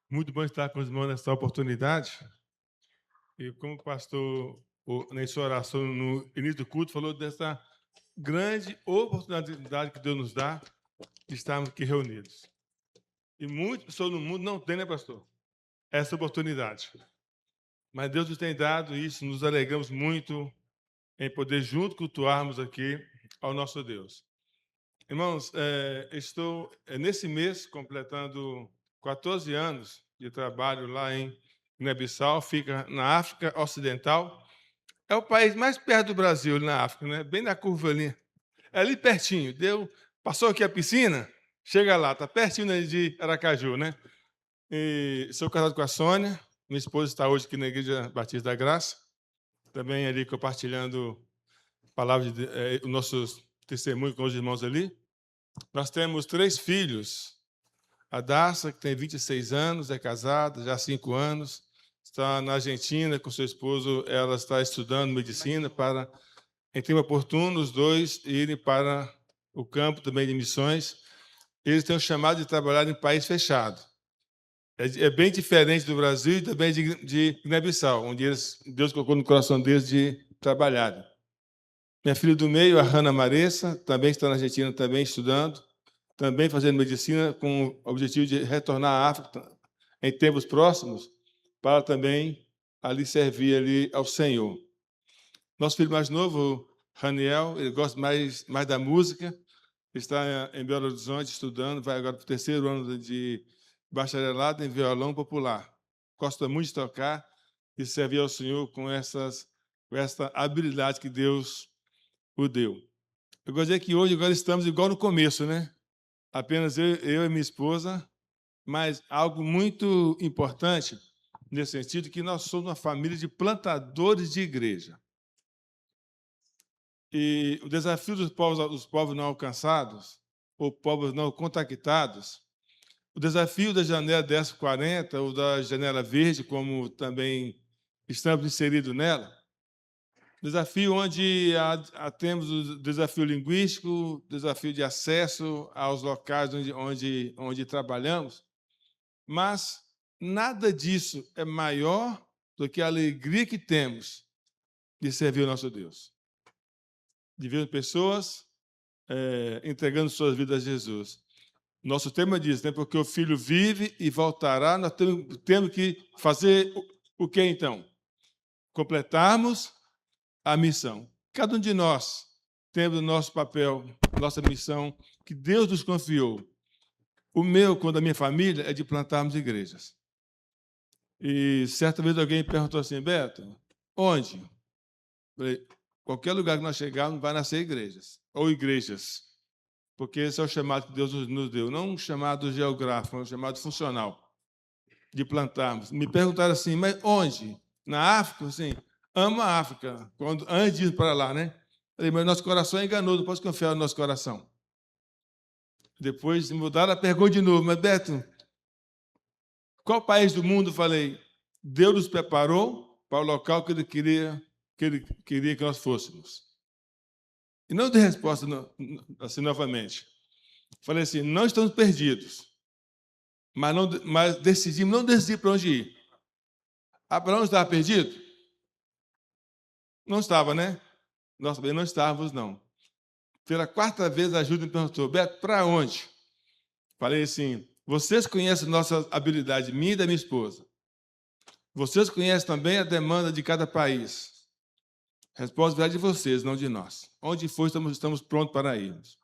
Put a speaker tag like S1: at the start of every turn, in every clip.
S1: Muito bom estar com os irmãos nessa oportunidade. E como o pastor, na sua oração no início do culto, falou dessa grande oportunidade que Deus nos dá de estarmos aqui reunidos. E muitas pessoas no mundo não têm, né, pastor? Essa oportunidade. Mas Deus nos tem dado isso, nos alegramos muito em poder junto cultuarmos aqui ao nosso Deus. Irmãos, estou nesse mês completando 14 anos de trabalho lá em Guiné-Bissau, fica na África Ocidental. É o país mais perto do Brasil, ali na África, né? Bem na curva ali. É ali pertinho. Passou aqui a piscina, chega lá, está pertinho de Aracaju, né? E sou casado com a Sônia, minha esposa está hoje aqui na Igreja Batista da Graça, também ali compartilhando palavras os nossos testemunhos com os irmãos ali. Nós temos 3 filhos. A Darça, que tem 26 anos, é casada já há 5 anos, está na Argentina com seu esposo, ela está estudando medicina para, em tempo oportuno, os dois irem para o campo também de missões. Eles têm o chamado de trabalhar em país fechado. É bem diferente do Brasil e também de Guiné-Bissau, onde Deus colocou no coração deles de trabalharem. Minha filha do meio, a Hanna Maressa, também está na Argentina, também estudando, também fazendo medicina, com o objetivo de retornar à África em tempos próximos, para também ali servir ali ao Senhor. Nosso filho mais novo, Raniel, ele gosta mais da música, está em Belo Horizonte estudando, vai agora para o 3º ano de bacharelado em violão popular. Gosta muito de tocar e servir ao Senhor com essa habilidade que Deus o deu. Eu gosto de dizer que hoje agora estamos igual no começo, né? Apenas eu e minha esposa, mas algo muito importante nesse sentido, que nós somos uma família de plantadores de igreja. E o desafio dos povos não alcançados, ou povos não contactados, o desafio da janela 1040, ou da janela verde, como também estamos inseridos nela, desafio onde temos o desafio linguístico, desafio de acesso aos locais onde trabalhamos, mas nada disso é maior do que a alegria que temos de servir o nosso Deus, de ver pessoas entregando suas vidas a Jesus. Nosso tema diz, né? Porque o Filho vive e voltará, nós temos que fazer o que então? Completarmos a missão. Cada um de nós temos o nosso papel, nossa missão, que Deus nos confiou. O meu, com a da minha família, é de plantarmos igrejas. E certa vez alguém perguntou assim, Beto, onde? Eu falei, qualquer lugar que nós chegarmos vai nascer igrejas, ou igrejas, porque esse é o chamado que Deus nos deu, não um chamado geográfico, um chamado funcional, de plantarmos. Me perguntaram assim, mas onde? Na África? Assim, amo a África, antes de ir para lá, né? Eu falei, mas nosso coração é enganoso, não posso confiar no nosso coração. Depois mudaram a pergunta de novo, mas Beto, qual país do mundo? Falei, Deus nos preparou para o local que Ele queria que nós fôssemos. E não dei resposta assim novamente. Falei assim, não estamos perdidos, mas decidimos não decidir para onde ir. Abraão estava perdido? Não estava, né? Nós também não estávamos, não. Pela 4ª vez a Júlia me perguntou, Beto, para onde? Falei assim, vocês conhecem nossa habilidade, minha e da minha esposa. Vocês conhecem também a demanda de cada país. A resposta é de vocês, não de nós. Onde for, estamos prontos para irmos.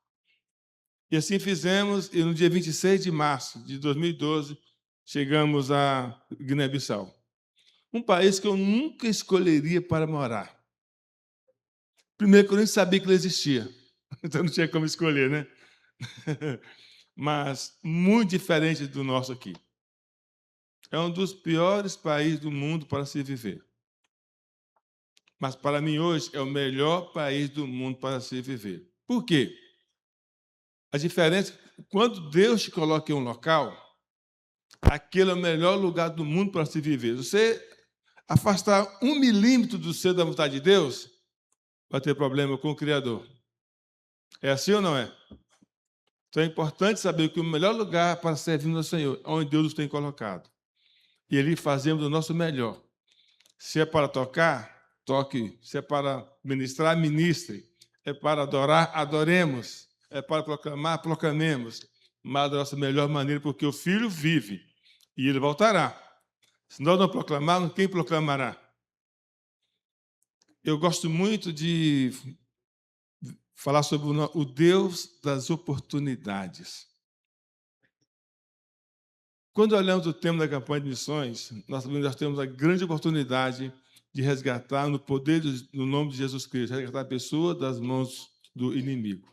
S1: E assim fizemos, e no dia 26 de março de 2012, chegamos a Guiné-Bissau. Um país que eu nunca escolheria para morar. Primeiro que eu nem sabia que ele existia, então não tinha como escolher, né? Mas muito diferente do nosso aqui. É um dos piores países do mundo para se viver. Mas para mim hoje é o melhor país do mundo para se viver. Por quê? A diferença, quando Deus te coloca em um local, aquele é o melhor lugar do mundo para se viver. Você afastar 1 milímetro do ser da vontade de Deus, vai ter problema com o Criador. É assim ou não é? Então é importante saber que o melhor lugar para servir ao Senhor é onde Deus nos tem colocado. e ali fazemos o nosso melhor. Se é para tocar, toque. Se é para ministrar, ministre. É para adorar, adoremos. É para proclamar, proclamemos. Mas da nossa melhor maneira, porque o Filho vive e ele voltará. Se nós não proclamarmos, quem proclamará? Eu gosto muito de falar sobre o Deus das oportunidades. Quando olhamos o tema da campanha de missões, nós temos a grande oportunidade de resgatar no poder no nome de Jesus Cristo, resgatar a pessoa das mãos do inimigo.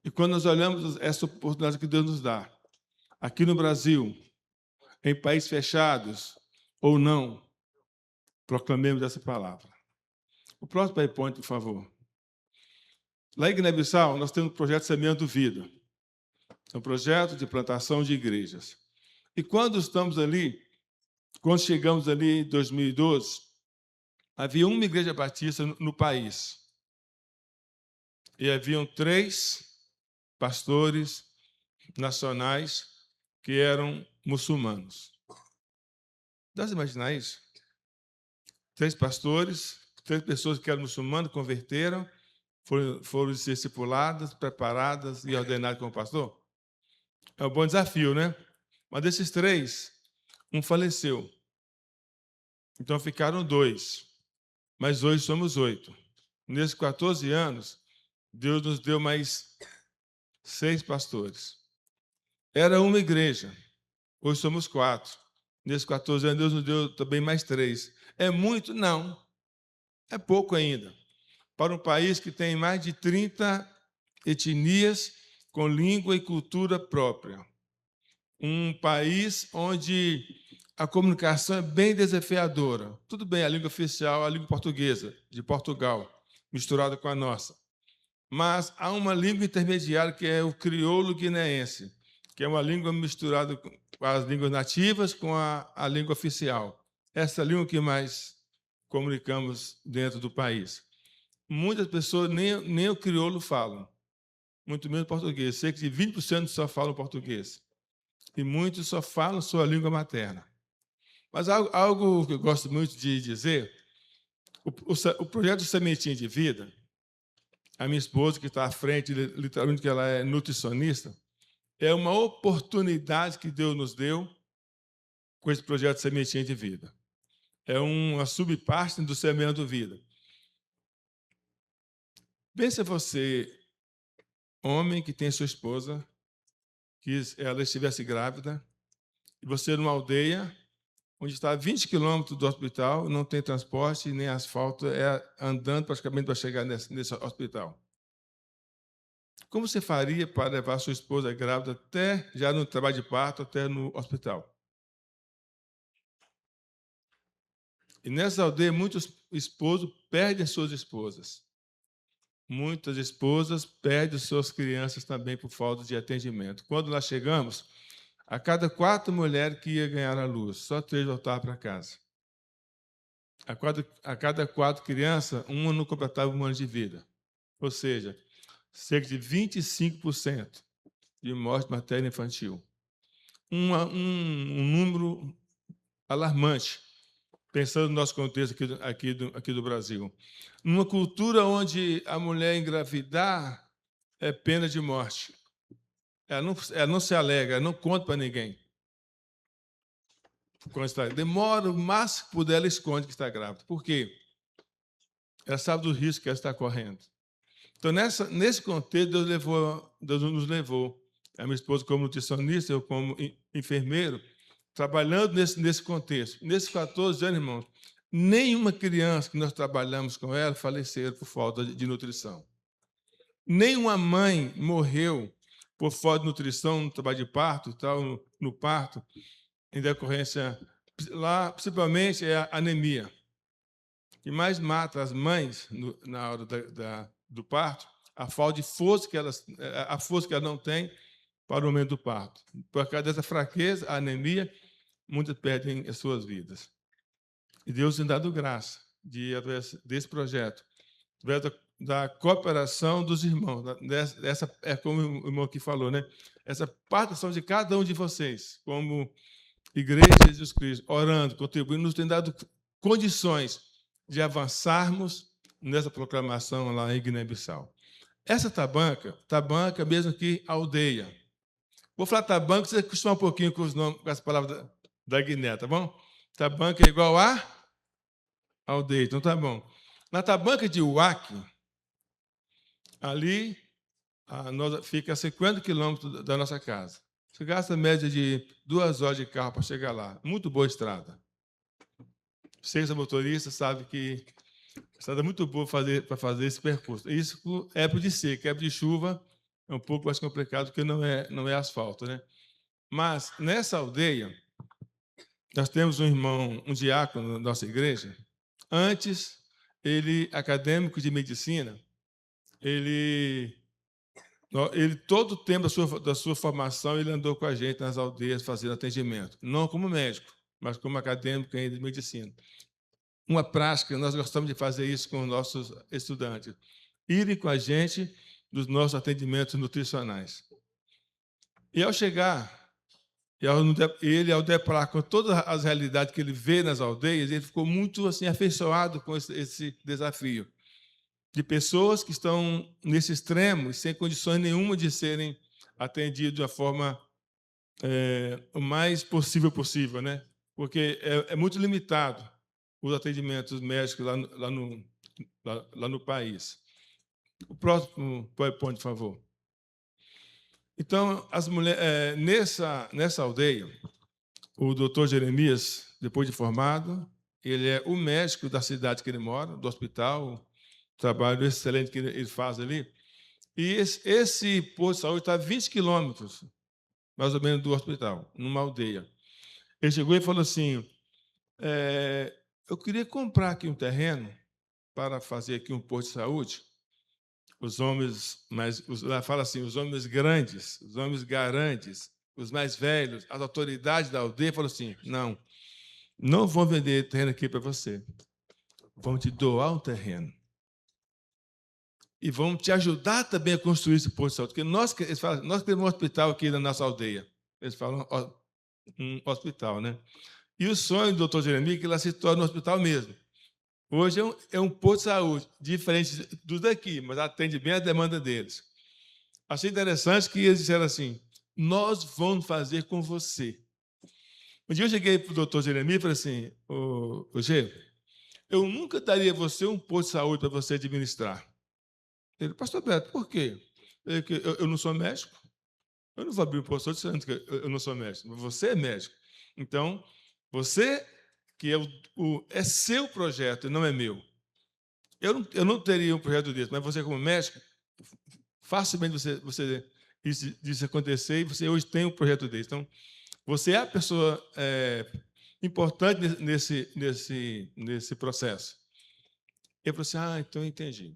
S1: E quando nós olhamos essa oportunidade que Deus nos dá, aqui no Brasil, em países fechados ou não, proclamemos essa palavra. O próximo PowerPoint, por favor. Lá em Guiné-Bissau, nós temos o projeto Semeando Vida. É um projeto de plantação de igrejas. E quando chegamos ali em 2012, havia uma igreja batista no país. E haviam 3 pastores nacionais que eram muçulmanos. Dá para imaginar isso? 3 pastores, 3 pessoas que eram muçulmanas, converteram, foram discipuladas, preparadas e ordenadas como pastor. É um bom desafio, né? Mas desses 3, um faleceu. Então ficaram 2. Mas hoje somos 8. Nesses 14 anos, Deus nos deu mais 6 pastores. Era uma igreja. Hoje somos 4. Nesses 14 anos, Deus nos deu também mais 3. É muito? Não. É pouco ainda. Para um país que tem mais de 30 etnias com língua e cultura própria. Um país onde a comunicação é bem desafiadora. Tudo bem, a língua oficial é a língua portuguesa, de Portugal, misturada com a nossa. Mas há uma língua intermediária que é o crioulo guineense, que é uma língua misturada com as línguas nativas com a língua oficial. Essa é a língua que mais comunicamos dentro do país. Muitas pessoas nem o crioulo falam, muito menos português. Sei que de 20% só falam português. E muitos só falam sua língua materna. Mas algo que eu gosto muito de dizer, o projeto Sementinha de Vida, a minha esposa, que está à frente, literalmente que ela é nutricionista, é uma oportunidade que Deus nos deu com esse projeto Sementinha de Vida. É uma subparte do Semeando Vida. Pensa você, homem que tem sua esposa, que ela estivesse grávida, e você numa aldeia onde está a 20 quilômetros do hospital, não tem transporte nem asfalto, é andando praticamente para chegar nesse hospital. Como você faria para levar sua esposa grávida até, já no trabalho de parto, até no hospital? E nessa aldeia, muitos esposos perdem suas esposas. Muitas esposas perdem suas crianças também por falta de atendimento. Quando nós chegamos, a cada 4 mulheres que ia ganhar a luz, só 3 voltavam para casa. A cada 4 crianças, uma não completava 1 ano de vida. Ou seja, cerca de 25% de morte materna e infantil. Um número alarmante, pensando no nosso contexto aqui do Brasil. Numa cultura onde a mulher engravidar é pena de morte. Ela não se alega, ela não conta para ninguém. Demora o máximo que puder, ela esconde que está grávida. Por quê? Ela sabe do risco que ela está correndo. Então, nesse contexto, Deus nos levou. A minha esposa como nutricionista, eu como enfermeiro, trabalhando nesse contexto. Nesses 14 anos, irmãos, nenhuma criança que nós trabalhamos com ela faleceu por falta de nutrição. Nenhuma mãe morreu por falta de nutrição no trabalho de parto, no parto, em decorrência, lá, principalmente, é a anemia. O que mais mata as mães na hora do parto, a falta de força a força que elas não têm para o momento do parto. Por causa dessa fraqueza, a anemia, muitas perdem as suas vidas. E Deus tem dado graça através desse projeto, através da cooperação dos irmãos. Essa é como o irmão aqui falou, né? Essa participação de cada um de vocês, como Igreja de Jesus Cristo, orando, contribuindo, nos tem dado condições de avançarmos nessa proclamação lá em Guiné-Bissau. Essa tabanca mesmo que aldeia. Vou falar tabanca, você acostumar um pouquinho com os nomes, com as palavras da Guiné, tá bom? Tabanca é igual a aldeia, então tá bom. Na tabanca de Uaque, ali fica a 50 quilômetros da nossa casa. Você gasta média de 2 horas de carro para chegar lá. Muito boa estrada. Você que é motorista sabe que a estrada é muito boa para fazer esse percurso. Isso é época de seca, época de chuva é um pouco mais complicado porque não é asfalto, né? Mas nessa aldeia nós temos um irmão, um diácono na nossa igreja. Antes, ele acadêmico de medicina, ele todo o tempo da sua formação ele andou com a gente nas aldeias fazendo atendimento, não como médico, mas como acadêmico ainda de medicina. Uma prática, nós gostamos de fazer isso com os nossos estudantes, irem com a gente nos nossos atendimentos nutricionais. E ao chegar, ele ao deparar com todas as realidades que ele vê nas aldeias, ele ficou muito assim afeiçoado com esse desafio de pessoas que estão nesse extremo e sem condições nenhuma de serem atendidos da forma o mais possível, né? Porque é muito limitado os atendimentos médicos lá no país. O próximo PowerPoint, por favor. Então, as mulheres nessa aldeia, o doutor Jeremias, depois de formado, ele é o médico da cidade que ele mora, do hospital, trabalho excelente que ele faz ali. E esse posto de saúde está a 20 quilômetros, mais ou menos, do hospital, numa aldeia. Ele chegou e falou assim, eu queria comprar aqui um terreno para fazer aqui um posto de saúde. Os homens, fala assim, os homens grandes, os homens garantes, os mais velhos, as autoridades da aldeia, falaram assim, não vão vender terreno aqui para você. Vão te doar um terreno. E vão te ajudar também a construir esse posto de saúde. Porque eles falam, nós temos um hospital aqui na nossa aldeia. Eles falam um hospital, né? E o sonho do doutor Jeremias é que lá se torne um hospital mesmo. Hoje é um posto de saúde, diferente dos daqui, mas atende bem a demanda deles. Achei interessante que eles disseram assim, nós vamos fazer com você. Um dia eu cheguei para o doutor Jeremias e falei assim, ô Gê, eu nunca daria a você um posto de saúde para você administrar. Ele, pastor Beto, por quê? Eu não sou médico. Eu não vou abrir um posto de saúde dizendo que eu não sou médico. Você é médico. Então, você que é seu projeto, não é meu. Eu não teria um projeto desse, mas você como médico, facilmente isso acontecer e você hoje tem um projeto desse. Então, você é a pessoa importante nesse processo. Eu falei assim, então eu entendi.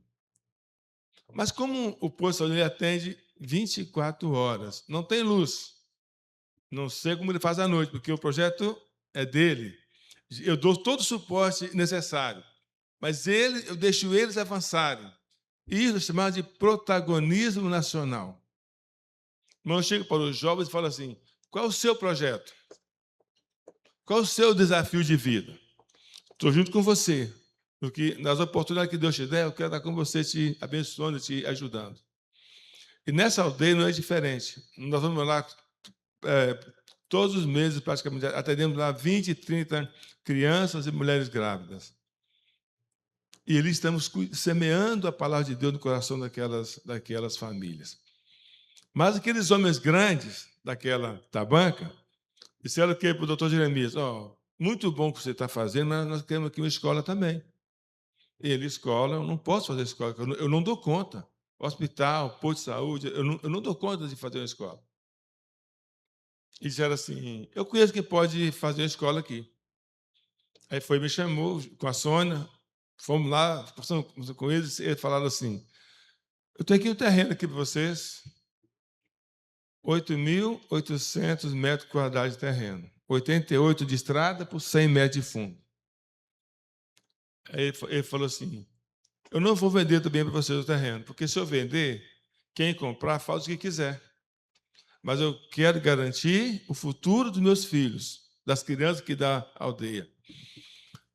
S1: Mas como o posto de saúde atende 24 horas, não tem luz. Não sei como ele faz à noite, porque o projeto é dele. Eu dou todo o suporte necessário. Mas eu deixo eles avançarem. Isso é chamado de protagonismo nacional. Mas eu chego para os jovens e falo assim, qual é o seu projeto? Qual é o seu desafio de vida? Estou junto com você. Porque nas oportunidades que Deus te der, eu quero estar com você, te abençoando, te ajudando. E nessa aldeia não é diferente. Nós vamos lá todos os meses, praticamente, atendemos lá 20, 30 crianças e mulheres grávidas. E ali estamos semeando a palavra de Deus no coração daquelas famílias. Mas aqueles homens grandes daquela tabanca disseram que para o doutor Jeremias, muito bom o que você está fazendo, mas nós queremos aqui uma escola também. Ele, escola, eu não posso fazer escola, eu não dou conta. Hospital, posto de saúde, eu não dou conta de fazer uma escola. E disseram assim, eu conheço quem pode fazer uma escola aqui. Aí me chamou com a Sônia, fomos lá, conversando com eles, e eles falaram assim, eu tenho aqui um terreno aqui para vocês, 8.800 metros quadrados de terreno, 88 de estrada por 100 metros de fundo. Aí ele falou assim, eu não vou vender também para vocês o terreno, porque se eu vender, quem comprar faz o que quiser. Mas eu quero garantir o futuro dos meus filhos. das crianças que da aldeia.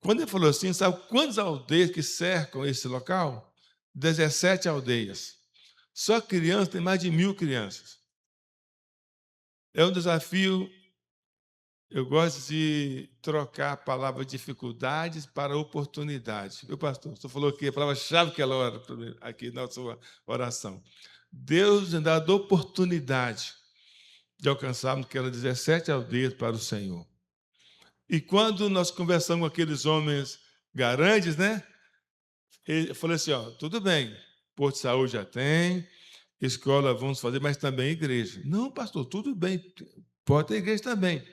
S1: Quando ele falou assim, sabe quantas aldeias que cercam esse local? 17 aldeias. Só crianças, tem mais de 1.000 crianças. É um desafio. Eu gosto de trocar a palavra dificuldades para oportunidades. Meu pastor, você falou que a palavra-chave que ela ora aqui na sua oração. Deus nos dá a oportunidade de alcançarmos aquelas 17 aldeias para o Senhor. E quando nós conversamos com aqueles homens grandes, né? Eu falei assim, ó, tudo bem, posto de saúde já tem, escola vamos fazer, mas também igreja. Não, pastor, tudo bem, pode ter igreja também.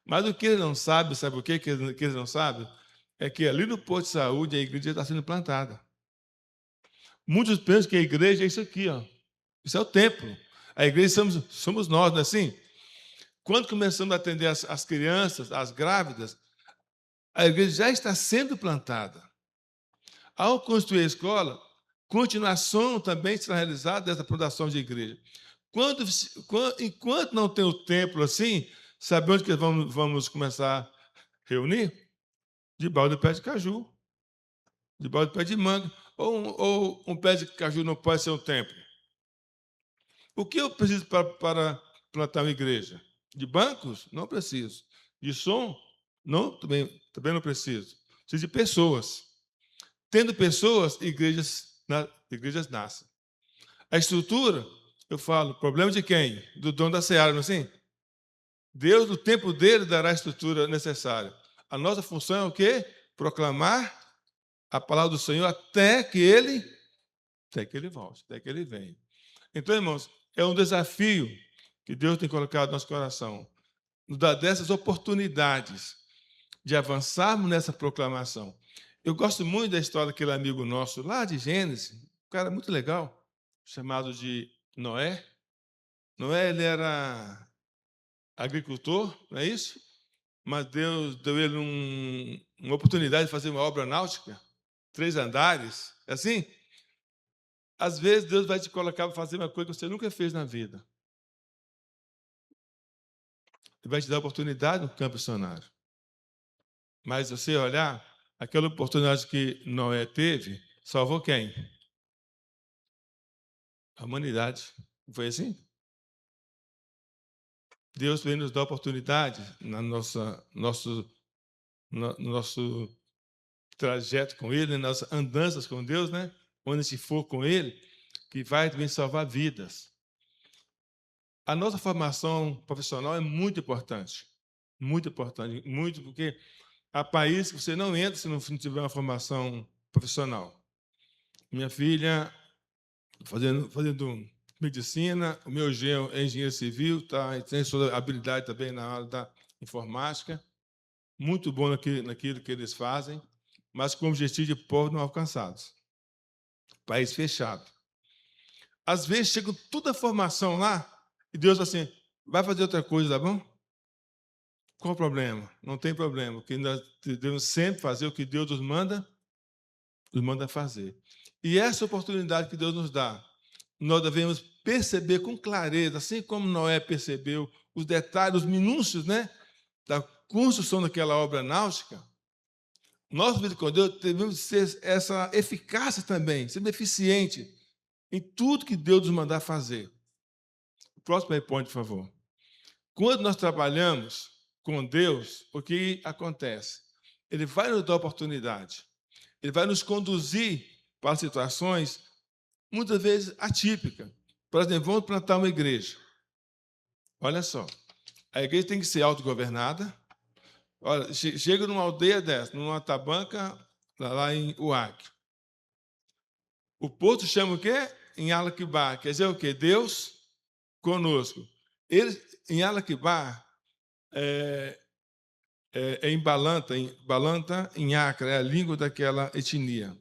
S1: Mas o que ele não sabe, sabe o que ele não sabe? É que ali no posto de saúde a igreja está sendo plantada. Muitos pensam que a igreja é isso aqui, ó. Isso é o templo. A igreja somos nós, não é assim? Quando começamos a atender as crianças, as grávidas, a igreja já está sendo plantada. Ao construir a escola, continuação também será realizada dessa plantação de igreja. Enquanto não tem o templo assim, sabe onde que vamos começar a reunir? Debaixo do pé de caju, debaixo do pé de manga. Ou um pé de caju não pode ser um templo? O que eu preciso para plantar uma igreja? De bancos? Não preciso. De som? Não, também não preciso. Preciso de pessoas. Tendo pessoas, igrejas nascem. A estrutura, eu falo, problema de quem? Do dono da seara, não é assim? Deus, no tempo dele, dará a estrutura necessária. A nossa função é o quê? Proclamar a palavra do Senhor até que ele volte, até que ele venha. Então, irmãos, é um desafio que Deus tem colocado no nosso coração, nos dar dessas oportunidades de avançarmos nessa proclamação. Eu gosto muito da história daquele amigo nosso lá de Gênesis, um cara muito legal, chamado de Noé. Noé, ele era agricultor, não é isso? Mas Deus deu ele uma oportunidade de fazer uma obra náutica, 3 andares, é assim? Às vezes Deus vai te colocar para fazer uma coisa que você nunca fez na vida. Ele vai te dar oportunidade no campo missionário. Mas você olhar, aquela oportunidade que Noé teve, salvou quem? A humanidade. Não foi assim? Deus vem nos dar oportunidade no nosso trajeto com Ele, nas nossas andanças com Deus, né? Onde se for com Ele, que vai também salvar vidas. A nossa formação profissional é muito importante. Muito importante. Muito, porque há países que você não entra se não tiver uma formação profissional. Minha filha, fazendo medicina, o meu genro é engenheiro civil, tá? Tem sua habilidade também na área da informática. Muito bom naquilo que eles fazem, mas com o objetivo de povos não alcançados. País fechado. Às vezes chega toda a formação lá e Deus fala assim, vai fazer outra coisa, tá bom? Qual o problema? Não tem problema, porque nós devemos sempre fazer o que Deus nos manda fazer. E essa oportunidade que Deus nos dá, nós devemos perceber com clareza, assim como Noé percebeu os detalhes, os minúcios, né, da construção daquela obra náutica. Nós, com Deus, devemos ser essa eficácia também, ser eficiente em tudo que Deus nos mandar fazer. Próximo point, por favor. Quando nós trabalhamos com Deus, o que acontece? Ele vai nos dar oportunidade. Ele vai nos conduzir para situações, muitas vezes, atípicas. Por exemplo, vamos plantar uma igreja. Olha só, a igreja tem que ser autogovernada. Olha, chega numa aldeia dessa, numa tabanca, lá em Uaque. O posto chama o quê? Em Alaquibá. Quer dizer o quê? Deus conosco. Ele, em Alaquibá, em Balanta, em Acre, é a língua daquela etnia,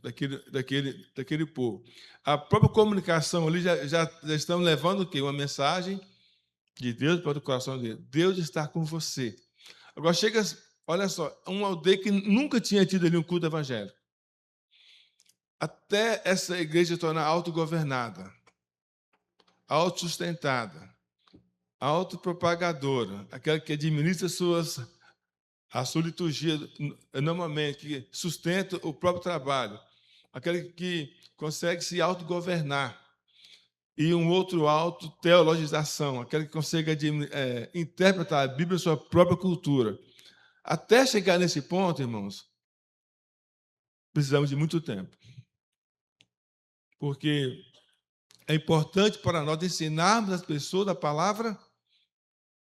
S1: daquele povo. A própria comunicação ali já estão levando o quê? Uma mensagem de Deus para o coração dele. Deus está com você. Agora chega, olha só, uma aldeia que nunca tinha tido ali um culto evangélico. Até essa igreja se tornar autogovernada, autossustentada, autopropagadora, aquela que administra suas a sua liturgia, normalmente, que sustenta o próprio trabalho, aquele que consegue se autogovernar, e um outro autoteologização, aquele que consegue interpretar a Bíblia em sua própria cultura. Até chegar nesse ponto, irmãos, precisamos de muito tempo. Porque é importante para nós ensinarmos as pessoas a palavra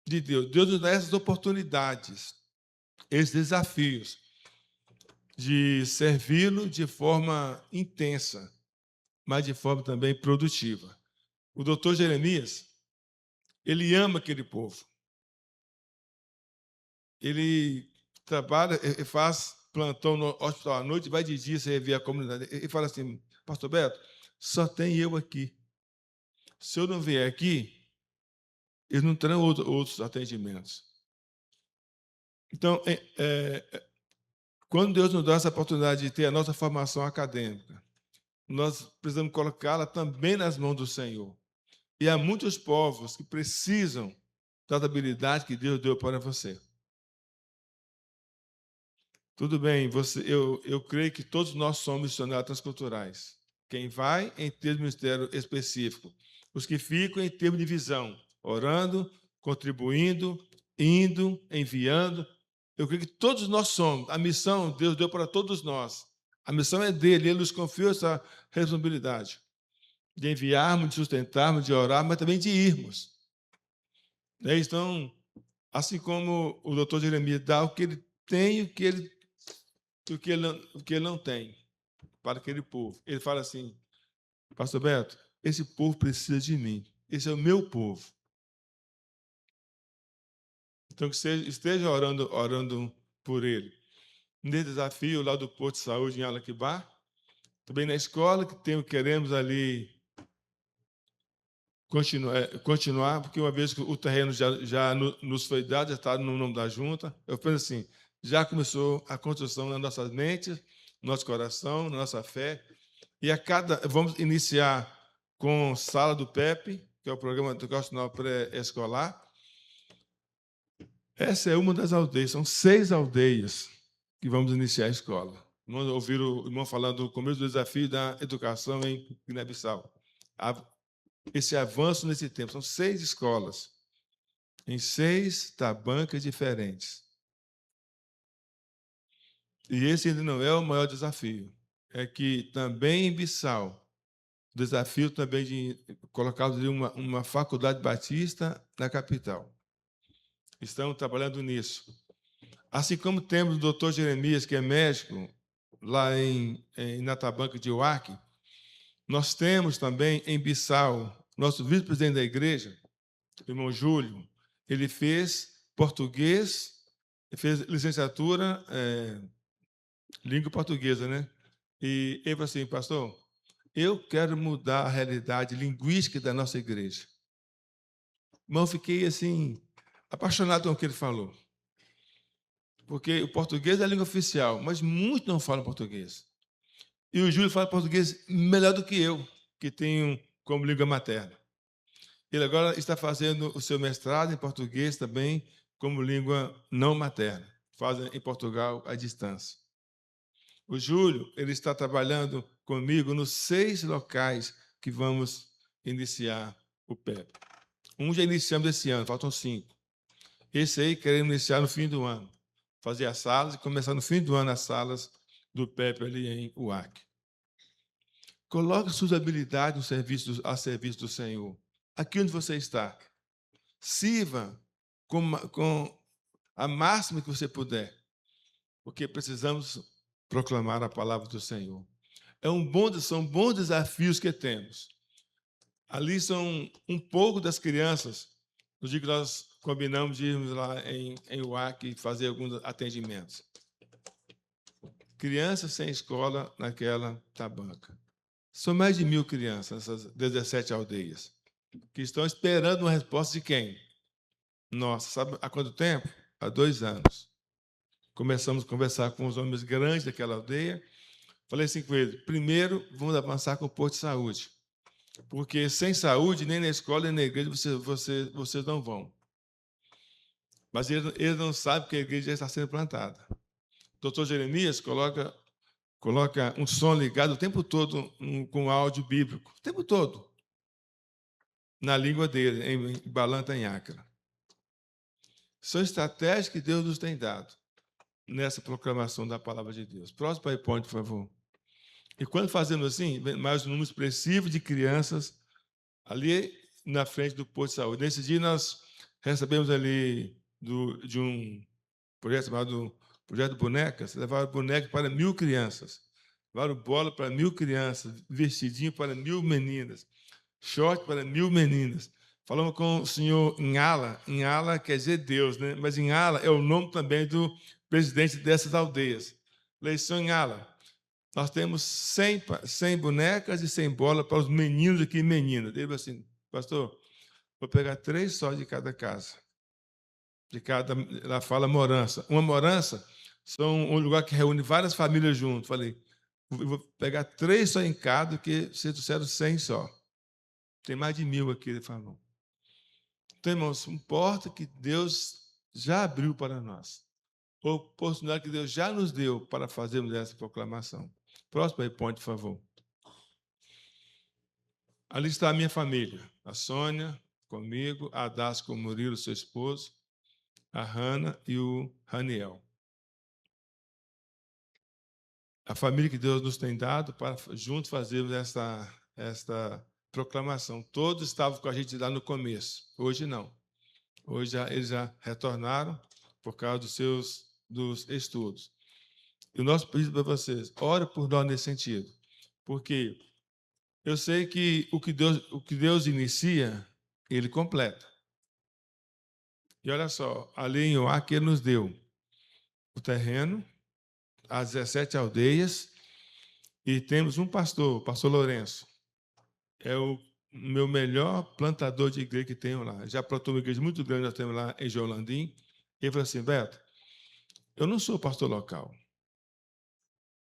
S1: de Deus. Deus nos dá essas oportunidades, esses desafios de servi-lo de forma intensa, mas de forma também produtiva. O doutor Jeremias, ele ama aquele povo. Ele trabalha, ele faz plantão no hospital à noite, vai de dia servir a comunidade. Ele fala assim, pastor Beto, só tem eu aqui. Se eu não vier aqui, eles não terão outros atendimentos. Então, quando Deus nos dá essa oportunidade de ter a nossa formação acadêmica, nós precisamos colocá-la também nas mãos do Senhor. E há muitos povos que precisam das habilidades que Deus deu para você. Tudo bem, eu creio que todos nós somos missionários transculturais. Quem vai em termos de ministério específico. Os que ficam em termos de visão, orando, contribuindo, indo, enviando. Eu creio que todos nós somos. A missão Deus deu para todos nós. A missão é dele, ele nos confiou essa responsabilidade de enviarmos, de sustentarmos, de orarmos, mas também de irmos. Então, assim como o doutor Jeremias dá o que ele tem, o que ele não tem para aquele povo. Ele fala assim, pastor Beto, esse povo precisa de mim. Esse é o meu povo. Então, que esteja orando por ele. Nesse desafio lá do Posto de Saúde em Alaquibá, também na escola, que queremos ali continuar, porque uma vez que o terreno já nos foi dado, já está no nome da junta, eu penso assim, já começou a construção nas nossas mentes, no nosso coração, na nossa fé, e vamos iniciar com Sala do PEP, que é o Programa Educacional Pré-Escolar. Essa é uma das aldeias, são 6 aldeias que vamos iniciar a escola. Vamos ouvir o irmão falando do começo do desafio da educação em Guiné-Bissau. Esse avanço nesse tempo, são 6 escolas, em 6 tabancas diferentes. E esse ainda não é o maior desafio. É que também em Bissau, o desafio também de colocar uma faculdade batista na capital. Estamos trabalhando nisso. Assim como temos o doutor Jeremias, que é médico, lá na tabanca de Uarque, nós temos também em Bissau, nosso vice-presidente da igreja, o irmão Júlio, ele fez português, fez licenciatura língua portuguesa, né? E ele falou assim, pastor, eu quero mudar a realidade linguística da nossa igreja. Irmão, fiquei assim, apaixonado com o que ele falou. Porque o português é a língua oficial, mas muitos não falam português. E o Júlio fala português melhor do que eu, que tenho como língua materna. Ele agora está fazendo o seu mestrado em português também, como língua não materna. Faz em Portugal à distância. O Júlio, ele está trabalhando comigo nos 6 locais que vamos iniciar o PEP. Um já iniciamos esse ano, faltam 5. Esse aí queremos iniciar no fim do ano. Fazer as salas e começar no fim do ano as salas do PEP ali em UAC. Coloque suas habilidades a serviço do Senhor. Aqui onde você está. Sirva com a máxima que você puder. Porque precisamos proclamar a palavra do Senhor. São bons desafios que temos. Ali são um pouco das crianças, no dia que nós combinamos de irmos lá em UAC e fazer alguns atendimentos. Crianças sem escola naquela tabanca. São mais de 1.000 crianças nessas 17 aldeias, que estão esperando uma resposta de quem? Nossa, sabe há quanto tempo? Há 2 anos. Começamos a conversar com os homens grandes daquela aldeia. Falei assim com eles, primeiro vamos avançar com o posto de saúde, porque sem saúde, nem na escola, nem na igreja, vocês não vão. Mas ele não sabe que a igreja já está sendo plantada. O doutor Jeremias coloca um som ligado o tempo todo com áudio bíblico, o tempo todo, na língua dele, em Balanta, em Acre. São estratégias que Deus nos tem dado nessa proclamação da palavra de Deus. Próximo PowerPoint, por favor. E quando fazemos assim, mais um número expressivo de crianças ali na frente do posto de saúde. Nesse dia, nós recebemos ali de um projeto chamado Projeto Bonecas, levaram boneca para 1.000 crianças, levaram bola para 1.000 crianças, vestidinho para 1.000 meninas, short para 1.000 meninas. Falamos com o senhor Inhala quer dizer Deus, né? Mas Inhala é o nome também do presidente dessas aldeias. Leição Inhala. Nós temos 100 bonecas e 100 bolas para os meninos aqui e meninas. Ele falou assim, pastor, vou pegar 3 só de cada casa. Ela fala morança. Uma morança são um lugar que reúne várias famílias juntas. Falei, vou pegar 3 só em cada, porque vocês trouxeram 100 só. Tem mais de 1.000 aqui, ele falou. Então, irmãos, importa que Deus já abriu para nós. A oportunidade que Deus já nos deu para fazermos essa proclamação. Próximo aí, ponto, por favor. Ali está a minha família. A Sônia, comigo, a Adás com o Murilo, seu esposo, a Hanna e o Raniel. A família que Deus nos tem dado para juntos fazermos esta proclamação. Todos estavam com a gente lá no começo. Hoje não. Hoje eles já retornaram por causa dos estudos. E o nosso pedido para vocês, ore por nós nesse sentido. Porque eu sei que o que Deus inicia, Ele completa. E olha só, ali em Oaque, Ele nos deu o terreno, as 17 aldeias, e temos um pastor, o pastor Lourenço. É o meu melhor plantador de igreja que tenho lá. Já plantou uma igreja muito grande, nós temos lá em Jolandim. Ele falou assim, Beto, eu não sou pastor local.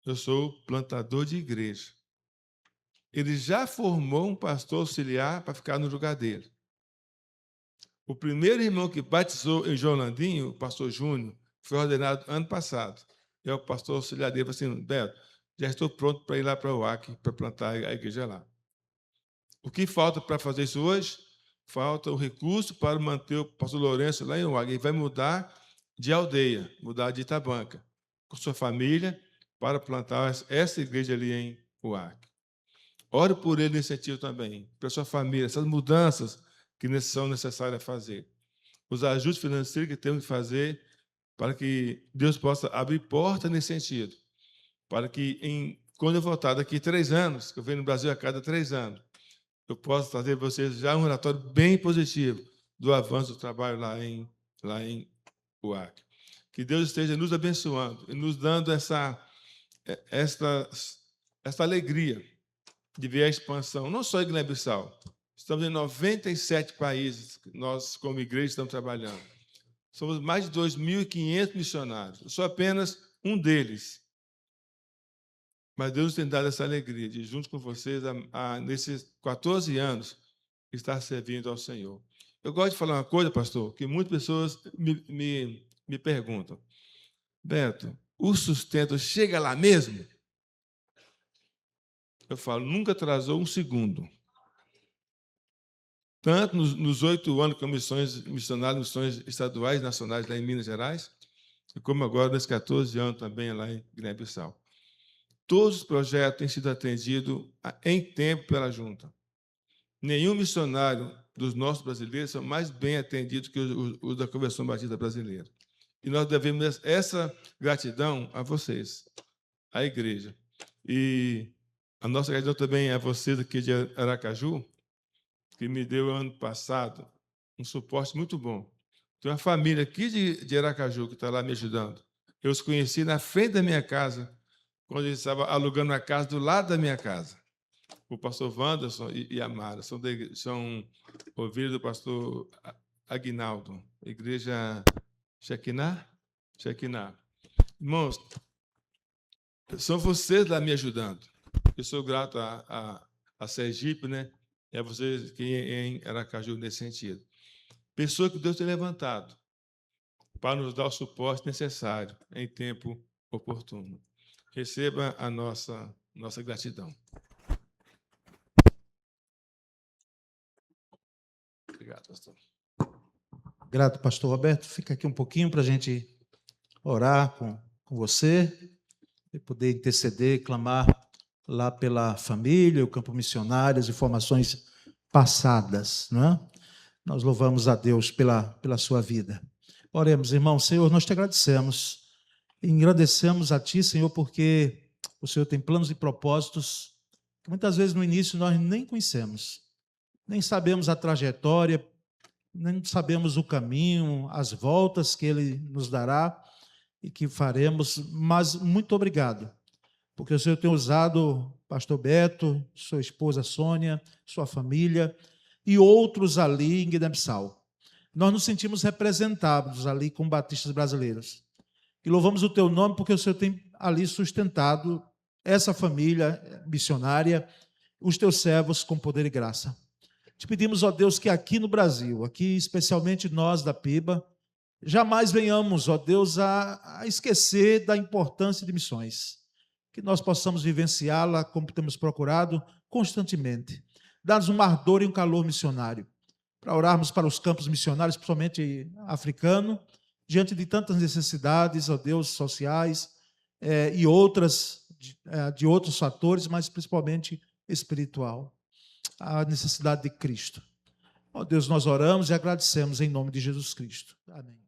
S1: Eu sou plantador de igreja. Ele já formou um pastor auxiliar para ficar no lugar dele. O primeiro irmão que batizou em Jolandim, o pastor Júnior, foi ordenado ano passado. É o pastor auxiliar dele, falou assim, Beto, já estou pronto para ir lá para o Acre, para plantar a igreja lá. O que falta para fazer isso hoje? Falta o recurso para manter o pastor Lourenço lá em Uague. Ele vai mudar de aldeia, mudar de Itabanca, com sua família, para plantar essa igreja ali em Uague. Ore por ele nesse sentido também, para sua família, essas mudanças que são necessárias fazer. Os ajustes financeiros que temos que fazer para que Deus possa abrir porta nesse sentido. Para que, quando eu voltar daqui 3 anos, que eu venho no Brasil a cada 3 anos, eu posso trazer para vocês já um relatório bem positivo do avanço do trabalho lá em Uaque. Que Deus esteja nos abençoando e nos dando esta alegria de ver a expansão, não só em Guiné-Bissau. Estamos em 97 países que nós, como igreja, estamos trabalhando. Somos mais de 2.500 missionários. Eu sou apenas um deles. Mas Deus tem dado essa alegria de, junto com vocês, nesses 14 anos, estar servindo ao Senhor. Eu gosto de falar uma coisa, pastor, que muitas pessoas me perguntam. Beto, o sustento chega lá mesmo? Eu falo, nunca atrasou um segundo. Tanto nos 8 anos com missões missionárias, missões estaduais, nacionais, lá em Minas Gerais, como agora nesses 14 anos também lá em Guiné-Bissau. Todos os projetos têm sido atendidos em tempo pela junta. Nenhum missionário dos nossos brasileiros são mais bem atendidos que os da Convenção Batista Brasileira. E nós devemos essa gratidão a vocês, à igreja. E a nossa gratidão também a vocês aqui de Aracaju, que me deu ano passado um suporte muito bom. Tem uma família aqui de Aracaju que está lá me ajudando. Eu os conheci na frente da minha casa, quando eles estavam alugando a casa do lado da minha casa. O pastor Wanderson e a Mara são ovelhas do pastor Aguinaldo, igreja Shekinah. Irmãos, são vocês lá me ajudando. Eu sou grato a Sergipe, né? E a vocês que em Aracaju nesse sentido. Pessoas que Deus tem levantado para nos dar o suporte necessário em tempo oportuno. Receba a nossa gratidão. Obrigado, pastor.
S2: Grato, pastor Roberto. Fica aqui um pouquinho para a gente orar com você e poder interceder, clamar lá pela família, o campo missionário, as informações passadas, não é? Nós louvamos a Deus pela sua vida. Oremos, irmão. Senhor, nós te agradecemos. Engrandecemos a ti, Senhor, porque o Senhor tem planos e propósitos que muitas vezes no início nós nem conhecemos, nem sabemos a trajetória, nem sabemos o caminho, as voltas que Ele nos dará e que faremos, mas muito obrigado, porque o Senhor tem usado pastor Beto, sua esposa Sônia, sua família e outros ali em Guiné-Bissau. Nós nos sentimos representados ali como batistas brasileiros. E louvamos o teu nome porque o Senhor tem ali sustentado essa família missionária, os teus servos com poder e graça. Te pedimos, ó Deus, que aqui no Brasil, aqui especialmente nós da PIBA, jamais venhamos, ó Deus, a esquecer da importância de missões. Que nós possamos vivenciá-la como temos procurado constantemente. Dá-nos um ardor e um calor missionário, para orarmos para os campos missionários, principalmente africano, diante de tantas necessidades, ó Deus, sociais e outras, de outros fatores, mas principalmente espiritual. A necessidade de Cristo. Ó Deus, nós oramos e agradecemos em nome de Jesus Cristo. Amém.